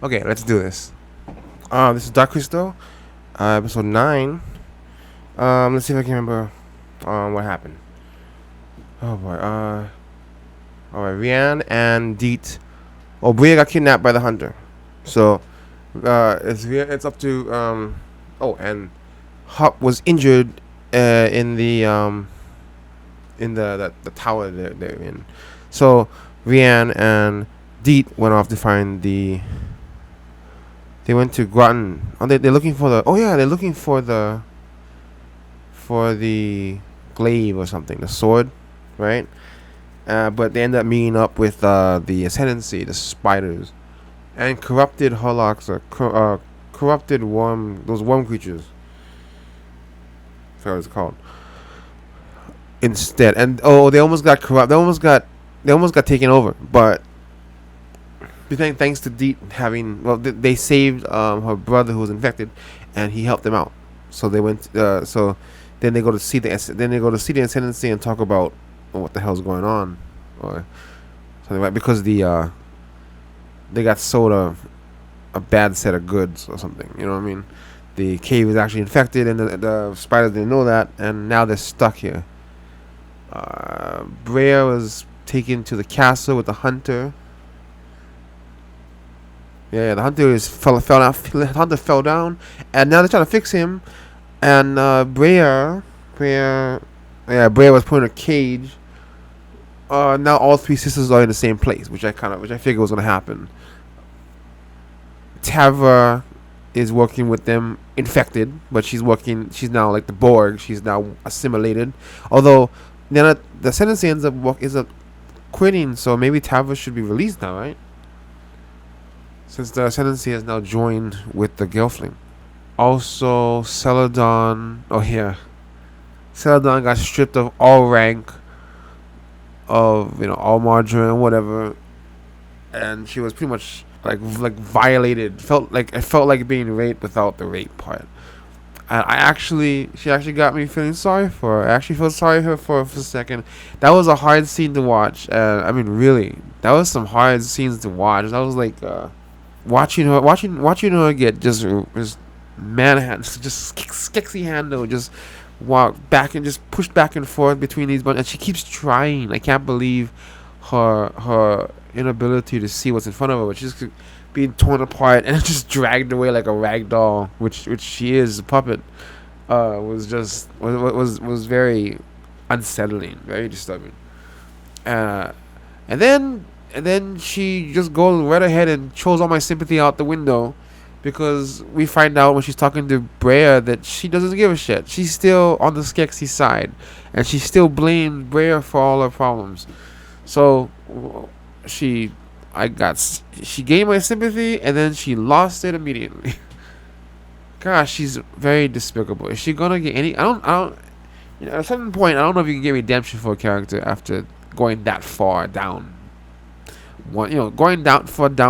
Okay, let's do this. This is Dark Crystal, episode 9. Let's see if I can remember what happened. Oh boy. Alright, Rianne and Deet. Oh, Bria got kidnapped by the hunter. So, it's up to Oh, and Hop was injured in the tower they're in. So, Rianne and Deet went off to find the. They went to Groton. Oh, they're looking for the. Oh yeah, they're looking for the glaive or something, the sword, right? But they end up meeting up with the Ascendancy, the spiders, and corrupted Horlocks, or corrupted worm, those worm creatures. I forgot what it's called. Instead, and they almost got corrupt. They almost got taken over, but thanks to Deet having, well, they saved her brother who was infected, and he helped them out. So they went. So then they go to see the Ascendancy and talk about what the hell's going on, or something, right? Because they got sold a bad set of goods or something. You know what I mean? The cave is actually infected, and the spiders didn't know that, and now they're stuck here. Brea was taken to the castle with the hunter. Yeah, the hunter fell down. The hunter fell down, and now they're trying to fix him. And Brea was put in a cage. Now all three sisters are in the same place, which I figured was gonna happen. Tavra is working with them, infected, but she's now like the Borg. She's now assimilated. Although then the sentence ends up quitting, so maybe Tavra should be released now, right? Since the Ascendancy has now joined with the Gelfling. Also, Celadon. Oh, here. Celadon got stripped of all rank, of all margarine, whatever, and she was pretty much like violated. It felt like being raped without the rape part. And she actually got me feeling sorry for her. I actually felt sorry for a second. That was a hard scene to watch. I mean, really, that was some hard scenes to watch. I was like, watching her get just manhandled, just skexy handle, just walk back and just push back and forth between these bunch, and she keeps trying. I can't believe her inability to see what's in front of her, but she's being torn apart and just dragged away like a rag doll, which she is, a puppet. Was very unsettling, very disturbing. And then she just goes right ahead and throws all my sympathy out the window, because we find out when she's talking to Brea that she doesn't give a shit. She's still on the Skeksis side, and she still blames Brea for all her problems. So she gained my sympathy, and then she lost it immediately. Gosh, she's very despicable. Is she gonna get any? I don't. At a certain point, I don't know if you can get redemption for a character after going that far down. Going down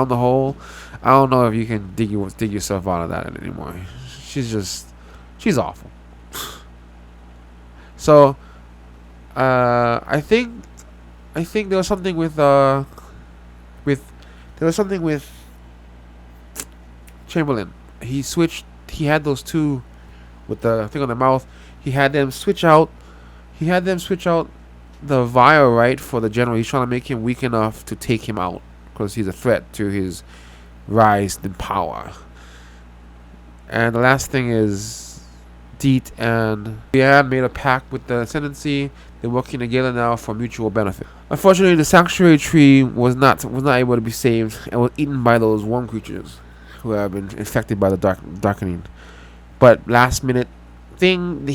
the hole. I don't know if you can dig yourself out of that anymore. She's awful. So, I think there was something with Chamberlain. He had those two with the thing on their mouth. He had them switch out the vial, right, for the general. He's trying to make him weak enough to take him out, because he's a threat to his rise in power. And the last thing is Deet and Brienne made a pact with the Ascendancy. They're working together now for mutual benefit. Unfortunately, the sanctuary tree was not able to be saved and was eaten by those worm creatures who have been infected by the darkening. But last minute thing, the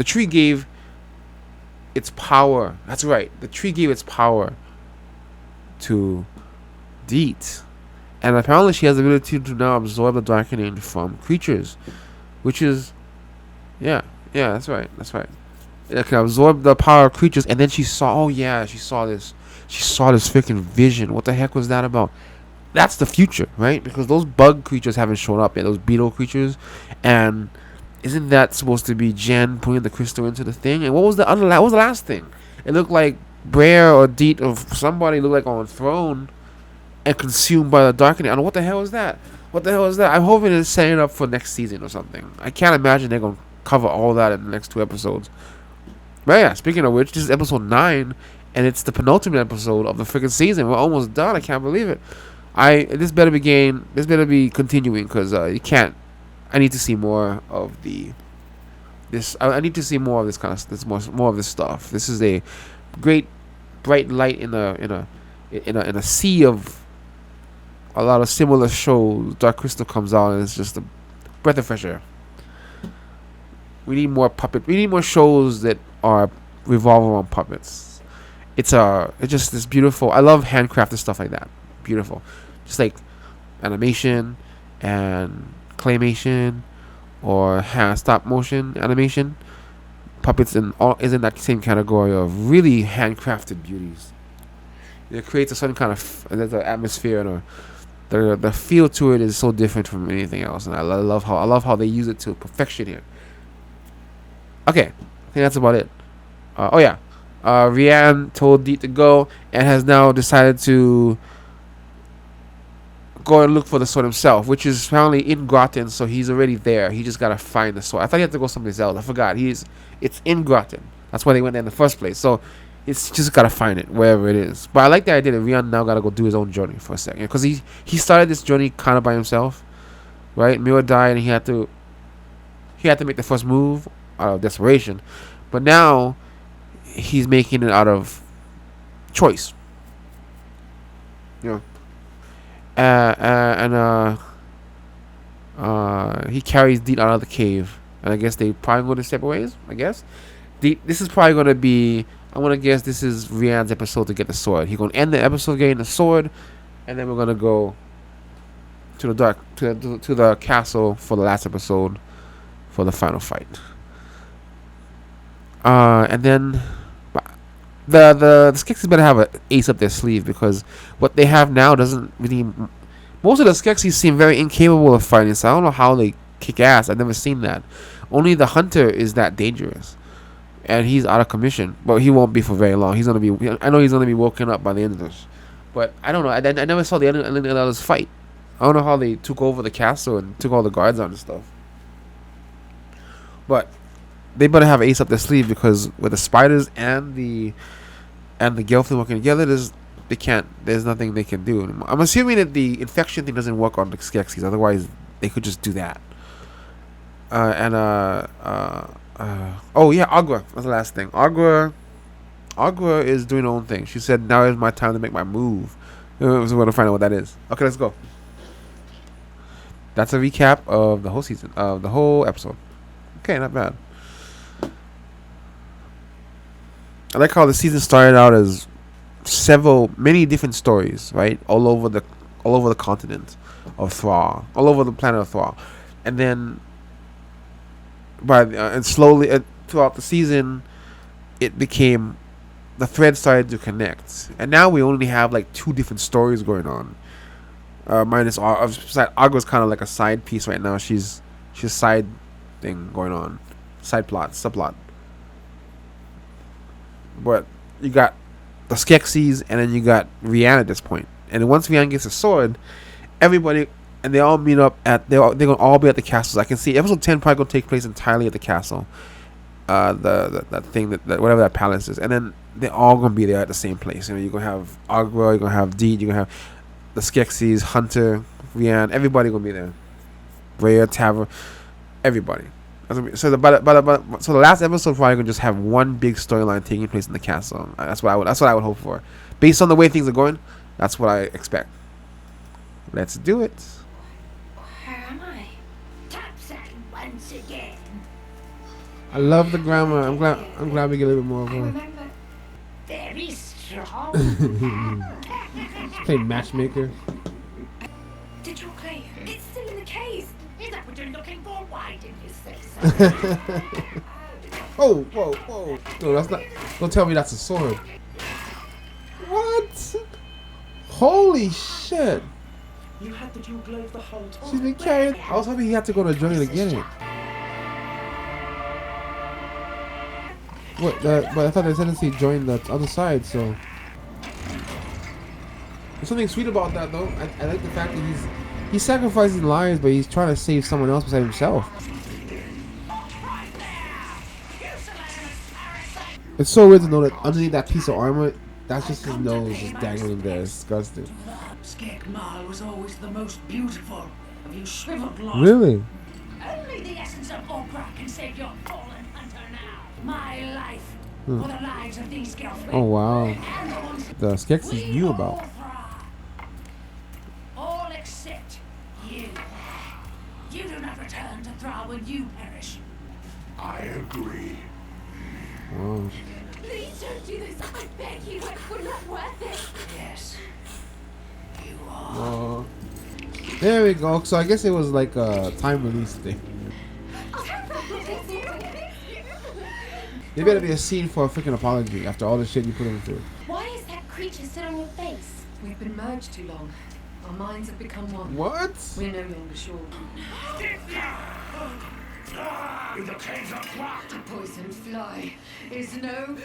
tree gave its power. That's right. The tree gave its power to Deet. And apparently she has the ability to now absorb the darkening from creatures. Which is, yeah, that's right. It can absorb the power of creatures. And then she saw this freaking vision. What the heck was that about? That's the future, right? Because those bug creatures haven't shown up yet. Those beetle creatures. And isn't that supposed to be Jen putting the crystal into the thing? And what was the last thing? It looked like Brea or Deet or somebody looked like on a throne. and consumed by the darkening. I don't know what the hell is that. What the hell is that? I'm hoping it's setting up for next season or something. I can't imagine they're gonna cover all that in the next 2 episodes. But yeah, speaking of which, this is episode 9, and it's the penultimate episode of the freaking season. We're almost done. I can't believe it. This better be continuing, because you can't. I need to see more of this. I need to see more of this kind of more of this stuff. This is a great bright light in a sea of a lot of similar shows. Dark Crystal comes out, and it's just a breath of fresh air. We need more We need more shows that are revolve around puppets. It's just this beautiful. I love handcrafted stuff like that. Beautiful, just like animation and claymation or stop motion animation. Puppets is in that same category of really handcrafted beauties. It creates a certain kind of there's an atmosphere, and the feel to it is so different from anything else, and I love how they use it to perfection here. Okay, I think that's about it. Rian told Deet to go and has now decided to go and look for the sword himself, which is apparently in Groton, so he's already there. He just gotta find the sword. I thought he had to go someplace else. I forgot. It's in Groton. That's why they went there in the first place. So it's just gotta find it wherever it is. But I like the idea that Rian now gotta go do his own journey for a second, because he started this journey kind of by himself, right? Mira died, and he had to make the first move out of desperation, but now he's making it out of choice. You know. He carries Deet out of the cave, and I guess they probably go to separate ways. I guess this is probably gonna be. I'm gonna guess this is Rian's episode to get the sword. He's gonna end the episode getting the sword, and then we're gonna go to the castle for the last episode for the final fight. And then the Skeksis better have an ace up their sleeve, because what they have now doesn't really. Most of the Skeksis seem very incapable of fighting, so I don't know how they kick ass. I've never seen that. Only the Hunter is that dangerous, and he's out of commission. But he won't be for very long. I know he's gonna be woken up by the end of this, but I don't know. I never saw the end of this fight. I don't know how they took over the castle and took all the guards out and stuff. But they better have ace up their sleeve, because with the spiders and the Gelfling working together, there's nothing they can do. I'm assuming that the infection thing doesn't work on the Skeksis, otherwise they could just do that. Agua. That's the last thing. Agua is doing her own thing. She said, "Now is my time to make my move." So we're gonna find out what that is. Okay, let's go. That's a recap of the whole season, of the whole episode. Okay, not bad. I like how the season started out as many different stories, right? All over the continent of Thrall, all over the planet of Thrall, and then slowly throughout the season, it became the thread started to connect, and now we only have like 2 different stories going on. Minus Agua's kind of like a side piece right now. She's a side thing going on, side plot, subplot. But you got the Skeksis, and then you got Rian at this point. And then once Rian gets a sword, everybody, and they all meet up they're gonna all be at the castles. I can see episode 10 probably gonna take place entirely at the castle. That thing that whatever that palace is, and then they're all gonna be there at the same place. You know, you're gonna have Agua, you're gonna have Deed, you're gonna have the Skeksis, Hunter, Rian, everybody gonna be there. Rhea, Tavra, everybody. So the last episode probably gonna just have one big storyline taking place in the castle. That's what I would hope for, based on the way things are going. That's what I expect. Let's do it. Where am I? Taps once again. I love the grammar. I'm glad we get a little bit more of I her. remember. Very strong. Play matchmaker. Did your clay? It's still in the case. Is that what you're looking for? Why didn't you say so? Whoa. No, that's not. Don't tell me that's a sword. What? Holy shit. You had the dual glove the whole time. She's been carrying. I was hoping he had to go on a journey to get it. What? But I thought the tendency joined the other side, so. There's something sweet about that, though. I like the fact that he's sacrificing lives, but he's trying to save someone else besides himself. It's so weird to know that underneath that piece of armor, that's just his nose just dangling there. It's disgusting. Scehdule was always the most beautiful of you shriveled lost. Really? Only the essence of Okra can save your fallen hunter now. My life for the lives of these girlfriends. Oh wow. And the ones The Skeksis we knew about. all except you. You do not return to Thra when you perish. I agree. Wow. Please don't do this. I beg you. We're not worth it. Yes. You are. There we go. So I guess it was like a time release thing. There better be a scene for a freaking apology after all the shit you put him through. Why is that creature still on your face? We've been merged too long. Our minds have become one. What? We're no longer sure. The caves are blocked. The poison fly is no.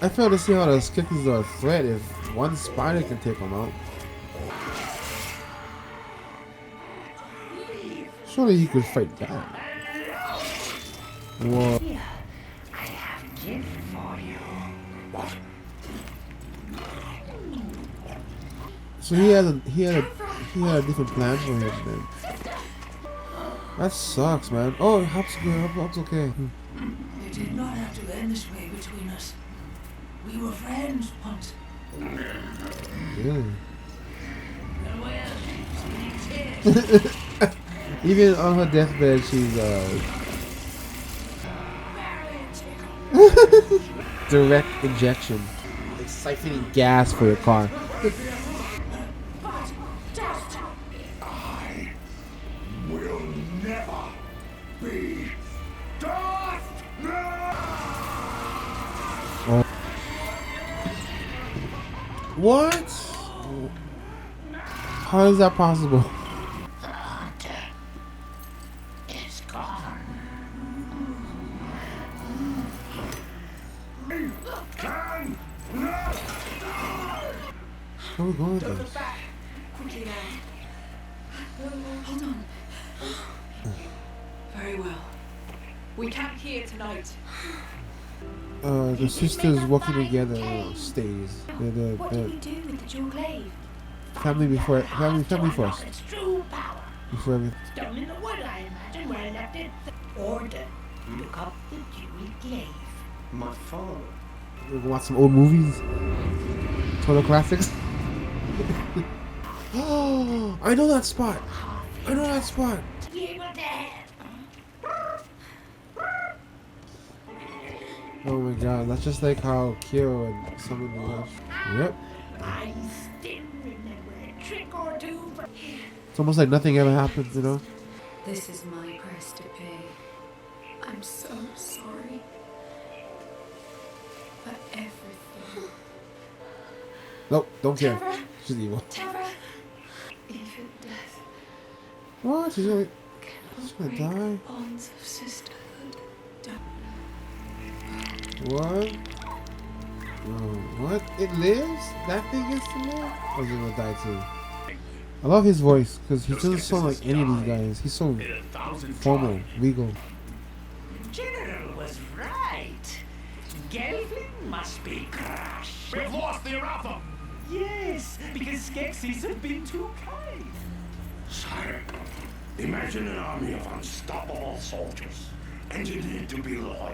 I fail to see how the Skeksis are a threat if one spider can take them out. Surely he could fight back. Whoa. Here, I have a gift for you. What? So he had a different plan for him then. That sucks, man. Oh, Hop's good. Hop's okay. It did not have to end this way between us. We were friends once. Really? Well, so you did. Even on her deathbed, she's direct injection, like siphoning gas for your car. I will never be dust. What? How is that possible? The hunter is gone. Can not. Where are we going with this? Quickly now. Hold on. Very well. We camped here tonight. The sisters working together stays. What do They're you do with the dual glaive? family Joined first. all its true power. Before everything. Stone in the wood, I imagine, where I left it. Order. Look up the dual glaive. My father. We're gonna watch some old movies. Total classics. Oh, I know that spot. I know that spot. To be able to have. Oh my god, that's just like how Kyo and some of the rest. Yep. I still remember a trick or two. It's almost like nothing ever happened, you know? This is my price to pay. I'm so sorry. For everything. Nope, don't care. Tara. She's evil. Tara. Even death What? She's gonna cannot die? break bonds of sisterhood. What? Oh, what? It lives? That thing gets to live? Or is it gonna die too? I love his voice, because he doesn't sound like any of these guys. He's so formal, regal. General was right. Gelfling must be crushed. We've lost the Aratham. Yes, because Skeksis have been too kind. Sire, imagine an army of unstoppable soldiers, and you need to be loyal.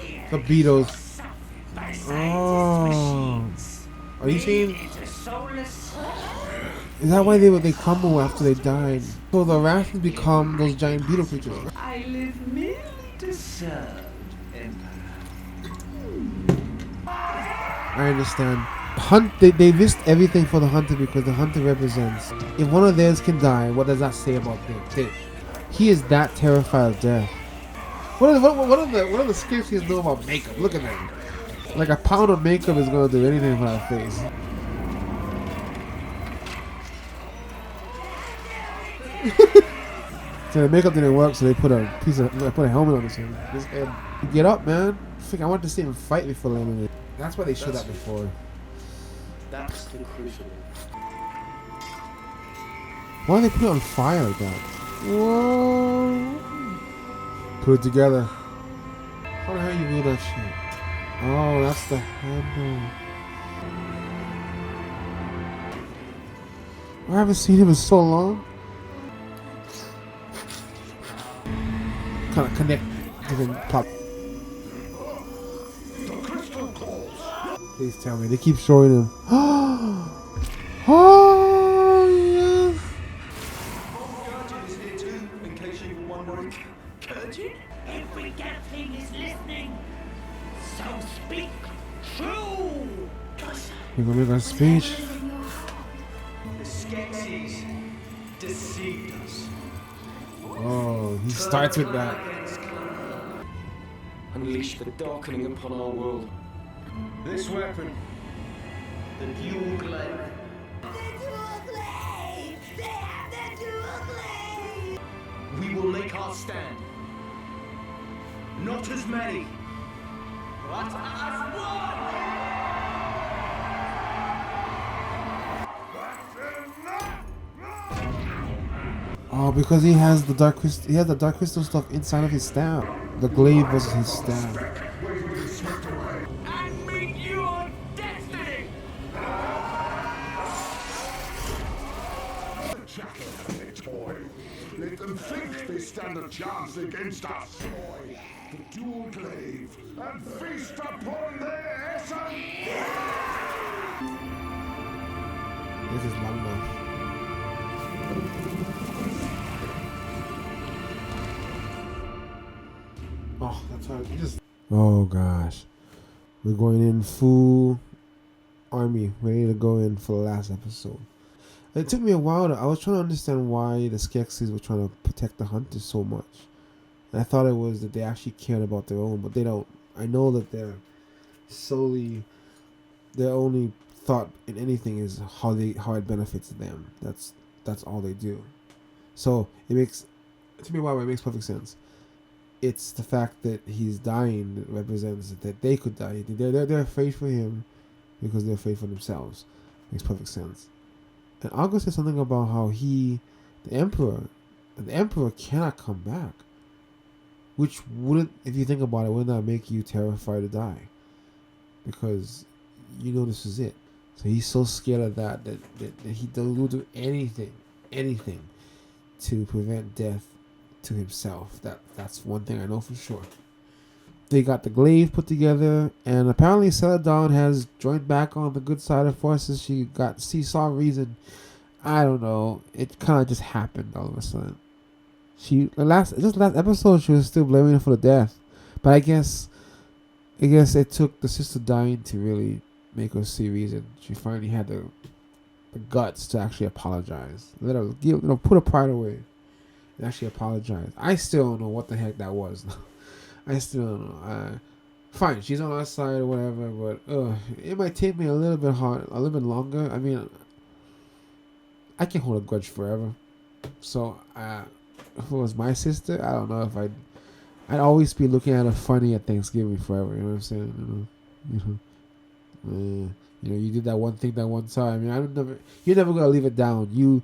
Here The Beatles. suffered by scientists' Oh. machines. Are you saying... Into soulless. Is that why they crumble after they died? So the Rathans become those giant beetle creatures. I live merely to serve, Emperor. I understand. They risked everything for the hunter because the hunter represents. If one of theirs can die, what does that say about them? He is that terrified of death. What are the skills know about makeup? Look at them. Like a pound of makeup is gonna do anything for that face. So the makeup didn't work, so they put a helmet on his head. His head. Get up, man. I wanted to see him fight before the end. That's why they showed that before. That's the crucible. Why did they put it on fire like that? Whoa. Put it together. How the hell you do that shit? Oh, that's the handle. I haven't seen him in so long. Kind of connect different pop. Please tell me. They keep showing him. Oh, yeah. Is here too, in case you were wondering. Curtain? Every gadfling is listening. So speak true. You're gonna make a speech. The Skeksis deceived us. Oh, he starts with that. Unleash the darkening upon our world. This weapon, the dual glaive. We will make our stand. Not as many, but as one! Oh, because he has the dark crystal. He has the dark crystal stuff inside of his staff. The glaive versus his staff. And meet your destiny. Toy. Let them think they stand a chance against us. The dual glaive and feast upon their essence. This is long enough. Oh, that's hard. Oh gosh, we're going in full army, ready to go in for the last episode. It took me a while. I was trying to understand why the Skeksis were trying to protect the hunters so much. And I thought it was that they actually cared about their own, but they don't. I know that their only thought in anything is how it benefits them. That's all they do. So it makes perfect sense. It's the fact that he's dying that represents that they could die. They're afraid for him because they're afraid for themselves. Makes perfect sense. And August said something about how the emperor cannot come back. Which wouldn't, if you think about it, wouldn't that make you terrified to die? Because you know this is it. So he's so scared of that he will do anything to prevent death to himself. That's one thing I know for sure. They got the glaive put together, and apparently Celadon has joined back on the good side of forces. She saw reason. I don't know. It kind of just happened all of a sudden. Last episode she was still blaming her for the death, but I guess it took the sister dying to really make her see reason. She finally had the guts to actually apologize. Let her put her pride away and actually apologize. I still don't know what the heck that was. I still don't know. Fine, she's on our side or whatever, but it might take me a little bit longer. I mean, I can't hold a grudge forever. So, if it was my sister, I don't know if I'd always be looking at her funny at Thanksgiving forever. You know what I'm saying? You did that one thing that one time. You're never gonna leave it down. You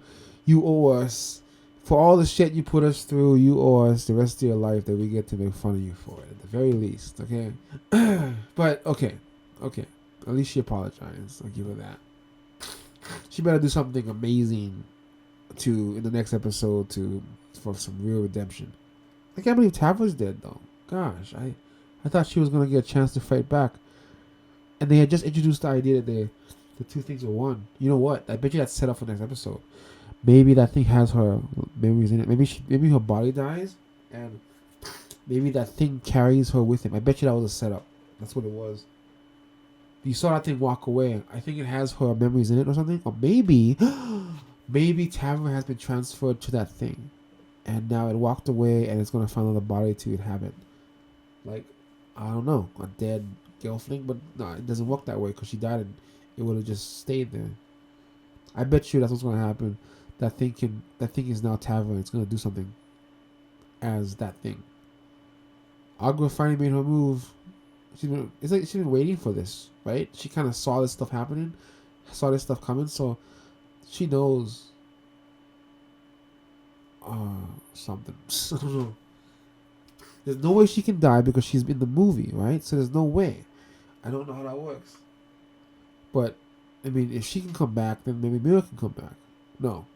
owe us. For all the shit you put us through, you owe us the rest of your life that we get to make fun of you for it, at the very least, okay? But, okay. At least she apologized. I'll give her that. She better do something amazing in the next episode for some real redemption. I can't believe Tavra's dead, though. Gosh, I thought she was going to get a chance to fight back. And they had just introduced the idea that the two things were one. You know what? I bet you that's set up for the next episode. Maybe that thing has her memories in it. Maybe her body dies, and maybe that thing carries her with him. I bet you that was a setup. That's what it was. You saw that thing walk away. I think it has her memories in it or something. Or maybe Tavra has been transferred to that thing, and now it walked away, and it's gonna find another body to inhabit. Like, I don't know, a dead girl thing, but no, it doesn't work that way because she died, and it would have just stayed there. I bet you that's what's gonna happen. That thing is now Tavra. It's gonna do something. as that thing. Agua finally made her move. It's like she's been waiting for this, right? She kind of saw this stuff happening, saw this stuff coming, so she knows something. I don't know. There's no way she can die because she's in the movie, right? So there's no way. I don't know how that works. But, I mean, if she can come back, then maybe Mira can come back. No.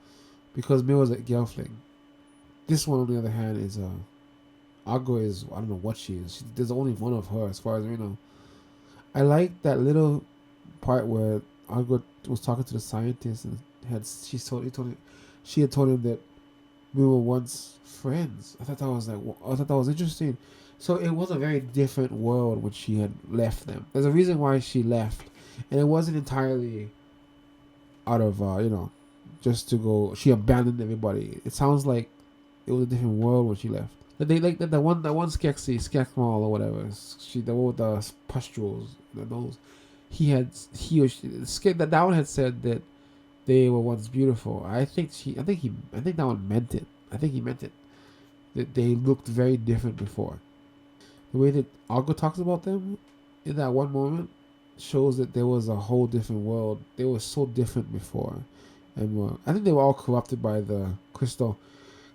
Because Mira's a Gelfling. This one, on the other hand, is Agua is, I don't know what she is. There's only one of her, as far as we know. I like that little part where Agua was talking to the scientist and she had told him that we were once friends. I thought that was interesting. So it was a very different world when she had left them. There's a reason why she left, and it wasn't entirely out of just to go. She abandoned everybody. It sounds like it was a different world when she left. They like that one Skekmal or whatever. The one with the pustules, the nose. That one had said that they were once beautiful. I think that one meant it. I think he meant it. That they looked very different before. The way that Agua talks about them in that one moment shows that there was a whole different world. They were so different before, and I think they were all corrupted by the crystal,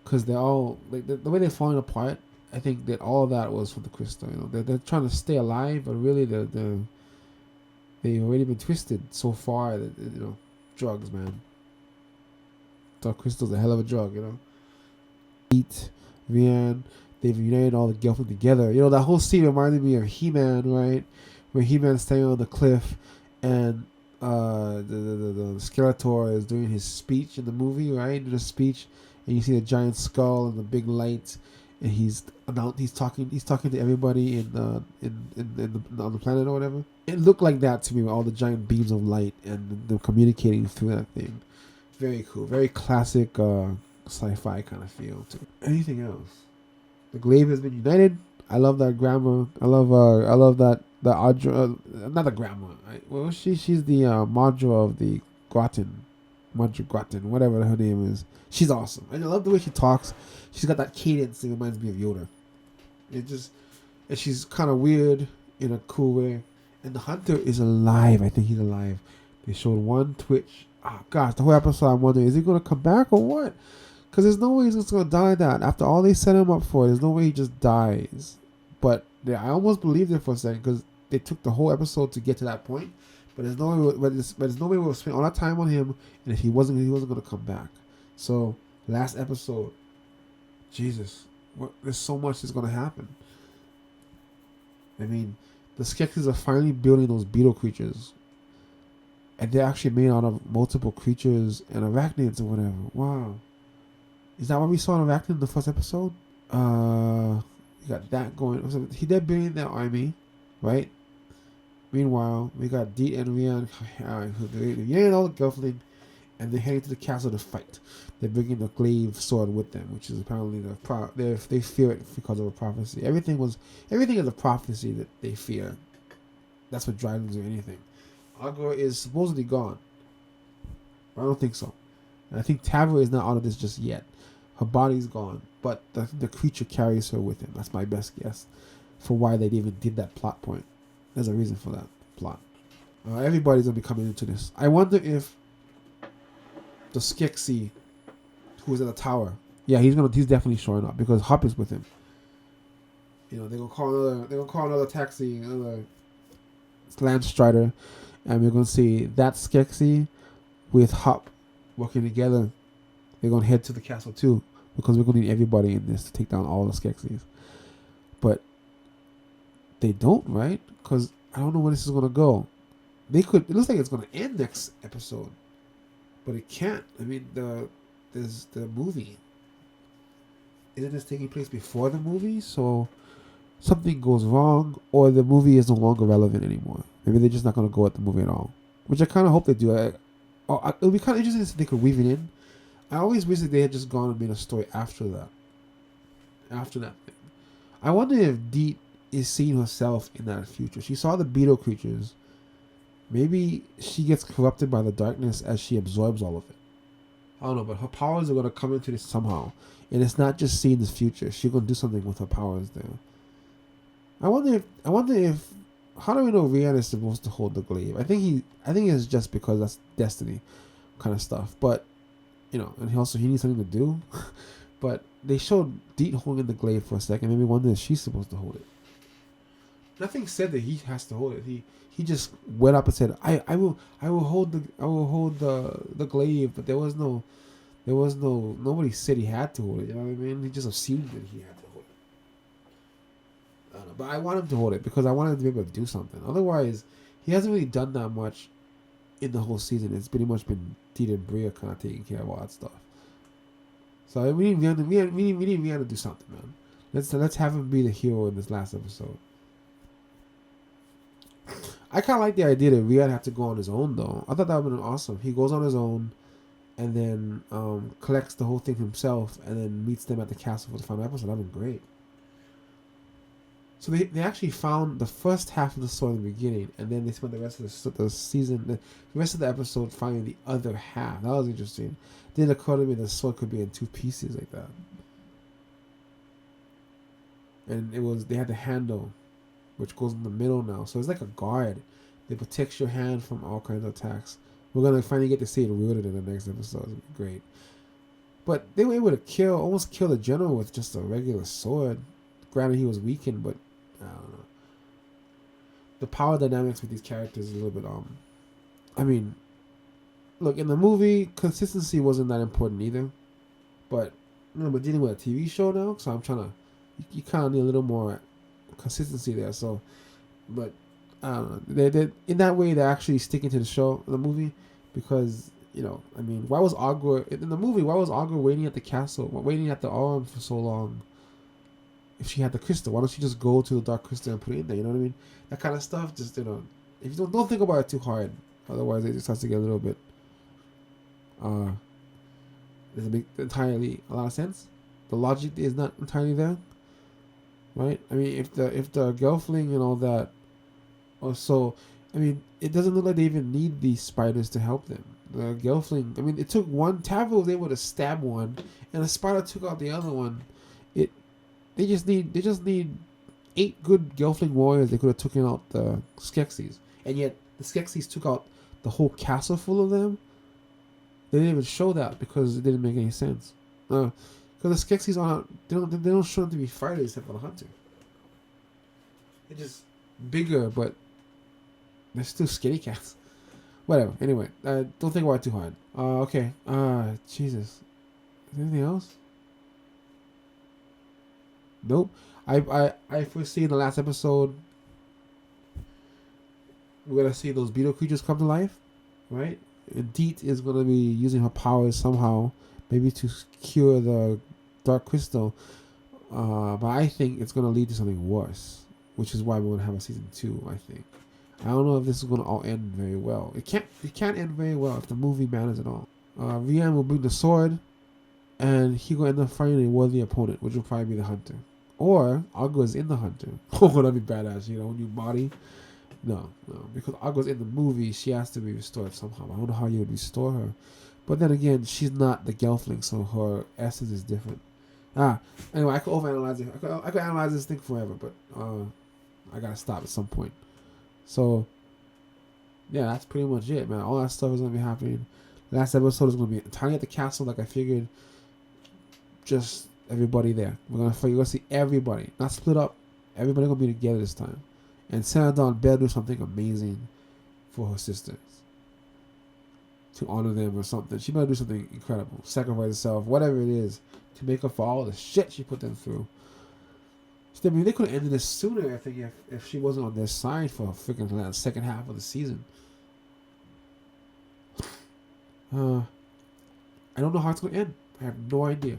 because they're all like the way they're falling apart. I think that all of that was from the crystal. They're trying to stay alive, but really they've already been twisted so far that drugs, man. The crystal's a hell of a drug, Eat, Rian, they've united all the Gelfling together. That whole scene reminded me of He-Man, right? Where He-Man's standing on the cliff, and the Skeletor is doing his speech in the movie, right? The speech, and you see the giant skull and the big lights, and he's talking to everybody on the planet or whatever. It looked like that to me, with all the giant beams of light and them communicating through that thing. Very cool, very classic sci-fi kind of feel to it. Anything else? The glaive has been united. I love that grandma. I love that the Audra, not the grandma. Well, she's the Madra of the Madra Gratin, whatever her name is. She's awesome. I love the way she talks. She's got that cadence that reminds me of Yoda. And she's kind of weird in a cool way. And the hunter is alive. I think he's alive. They showed one twitch. Oh gosh, the whole episode I'm wondering, is he gonna come back or what? Because there's no way he's just gonna die that. After all they set him up for, there's no way he just dies. But I almost believed it for a second, because they took the whole episode to get to that point. But there's no way. But there's no way we'll spend all that time on him, and if he wasn't gonna come back. So last episode, Jesus, there's so much that's gonna happen. I mean, the Skeksis are finally building those beetle creatures, and they're actually made out of multiple creatures and arachnids or whatever. Wow, is that what we saw in arachnid in the first episode? We got that going. So they're building their army, right? Meanwhile, we got Deet and Rian. They're all the Gelfling, and they're heading to the castle to fight. They're bringing the glaive sword with them, which is apparently they fear it because of a prophecy. Everything is a prophecy that they fear. That's what drives them to anything. Agua is supposedly gone. I don't think so. And I think Tavra is not out of this just yet. Her body's gone, but the creature carries her with him. That's my best guess for why they even did that plot point. There's a reason for that plot. Everybody's gonna be coming into this. I wonder if the Skeksi, who is at the tower, he's definitely showing up because Hop is with him. They're gonna call another taxi, another Land Strider, and we're gonna see that Skeksi with Hop working together. They're gonna head to the castle too, because we're gonna need everybody in this to take down all the Skeksis. But they don't, right? Because I don't know where this is gonna go. It looks like it's gonna end next episode, but it can't. I mean, there's the movie. Isn't this taking place before the movie? So something goes wrong, or the movie is no longer relevant anymore. Maybe they're just not gonna go at the movie at all, which I kind of hope they do. It would be kind of interesting if they could weave it in. I always wish that they had just gone and made a story after that. After that thing. I wonder if Deet is seeing herself in that future. She saw the beetle creatures. Maybe she gets corrupted by the darkness as she absorbs all of it. I don't know, but her powers are gonna come into this somehow, and it's not just seeing the future. She's gonna do something with her powers there. I wonder if. How do we know Rian is supposed to hold the glaive? I think it's just because that's destiny, kind of stuff. But and he needs something to do. But they showed Deet holding the glaive for a second. Made me wonder if she's supposed to hold it. Nothing said that he has to hold it. He just went up and said, I will hold the glaive, but nobody said he had to hold it. You know what I mean? He just assumed that he had to hold it. I don't know, but I want him to hold it because I want him to be able to do something. Otherwise, he hasn't really done that much in the whole season. It's pretty much been Deet and Bria kind of taking care of all that stuff. So we need Rihanna to do something, man. Let's have him be the hero in this last episode. I kind of like the idea that Rihanna had to go on his own, though. I thought that would have been awesome. He goes on his own, and then collects the whole thing himself, and then meets them at the castle for the final episode. That'd been great. So they actually found the first half of the story in the beginning, and then they spent the rest of the season, the rest of the episode finding the other half. That was interesting. It didn't occur to me the sword could be in two pieces like that. And they had the handle, which goes in the middle now. So it's like a guard. It protects your hand from all kinds of attacks. We're going to finally get to see it wielded in the next episode. It'll be great. But they were able to almost kill the general with just a regular sword. Granted, he was weakened, but I don't know. The power dynamics with these characters is a little bit, I mean, look, in the movie, consistency wasn't that important either. But, we're dealing with a TV show now, so I'm trying to, you kind of need a little more consistency there. So, but I don't know. They in that way they're actually sticking to the show, the movie, because I mean, why was Agua in the movie? Why was Agua waiting at the castle, waiting at the arm for so long? If she had the crystal, why don't she just go to the dark crystal and put it in there? You know what I mean? That kind of stuff. Just if you don't think about it too hard, otherwise it just has to get a little bit. Doesn't make entirely a lot of sense. The logic is not entirely there. Right? I mean, if the Gelfling and all that, also, I mean, it doesn't look like they even need these spiders to help them. The Gelfling, I mean, it took one. Tavra was able to stab one, and the spider took out the other one. They just need 8 good Gelfling warriors. They could have taken out the Skeksis, and yet the Skeksis took out the whole castle full of them. They didn't even show that because it didn't make any sense. Because the Skeksis they don't show them to be fighters except for the hunter. They're just bigger, but they're still skinny cats. Whatever. Anyway, don't think about it too hard. Okay. Jesus. Is there anything else? Nope. I foresee in the last episode we're gonna see those beetle creatures come to life, right? And Deet is gonna be using her powers somehow, maybe to cure the dark crystal. But I think it's gonna lead to something worse, which is why we're gonna have a season 2. I think. I don't know if this is gonna all end very well. It can't end very well if the movie matters at all. Rian will bring the sword, and he will end up fighting a worthy opponent, which will probably be the hunter. Or Agua's in the hunter. Oh, that'd be badass, new body. No, because Agua's in the movie, she has to be restored somehow. I don't know how you would restore her. But then again, she's not the Gelfling, so her essence is different. Anyway, I could overanalyze it. I could analyze this thing forever, but I gotta stop at some point. So, yeah, that's pretty much it, man. All that stuff is gonna be happening. Last episode is gonna be entirely at the castle, like I figured. Just everybody there. You're gonna see everybody, not split up. Everybody gonna be together this time. And Scehdule better do something amazing for her sisters to honor them or something. She better do something incredible, sacrifice herself, whatever it is, to make up for all the shit she put them through. I mean, they could have ended this sooner, I think, if she wasn't on their side for a freaking second half of the season. I don't know how it's gonna end. I have no idea.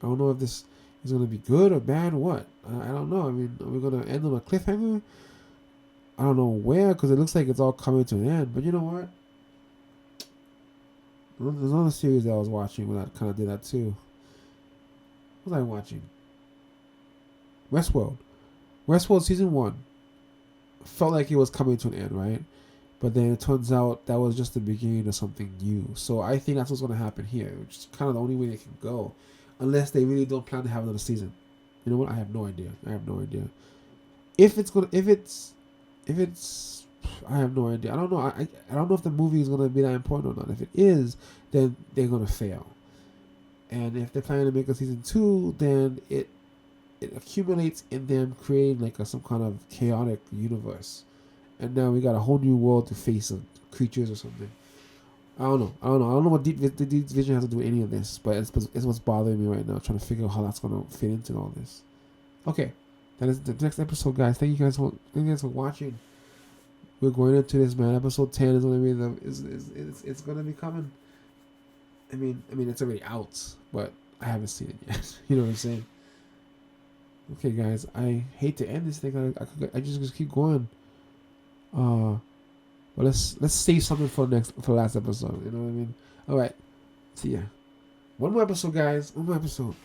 I don't know if this is going to be good or bad or what. I don't know. I mean, are we going to end on a cliffhanger? I don't know where, because it looks like it's all coming to an end. But you know what? There's another series that I was watching when I kind of did that too. What was I watching? Westworld. Westworld season 1 felt like it was coming to an end, right? But then it turns out that was just the beginning of something new. So I think that's what's going to happen here, which is kind of the only way they can go, unless they really don't plan to have another season. You know what? I have no idea. If it's I have no idea. I don't know. I don't know if the movie is gonna be that important or not. If it is, then they're gonna fail. And if they're planning to make a season 2, then it accumulates in them creating like some kind of chaotic universe. And now we got a whole new world to face of creatures or something. I don't know what Deep Vision has to do with any of this, but it's what's bothering me right now, trying to figure out how that's gonna fit into all this. Okay, that is the next episode, guys. Thank you guys for watching. We're going into this, man. Episode 10 is gonna be it's gonna be coming. I mean, it's already out, but I haven't seen it yet. You know what I'm saying? Okay, guys. I hate to end this thing. I just keep going. But let's save something for the last episode. You know what I mean? All right. See ya. One more episode, guys. One more episode.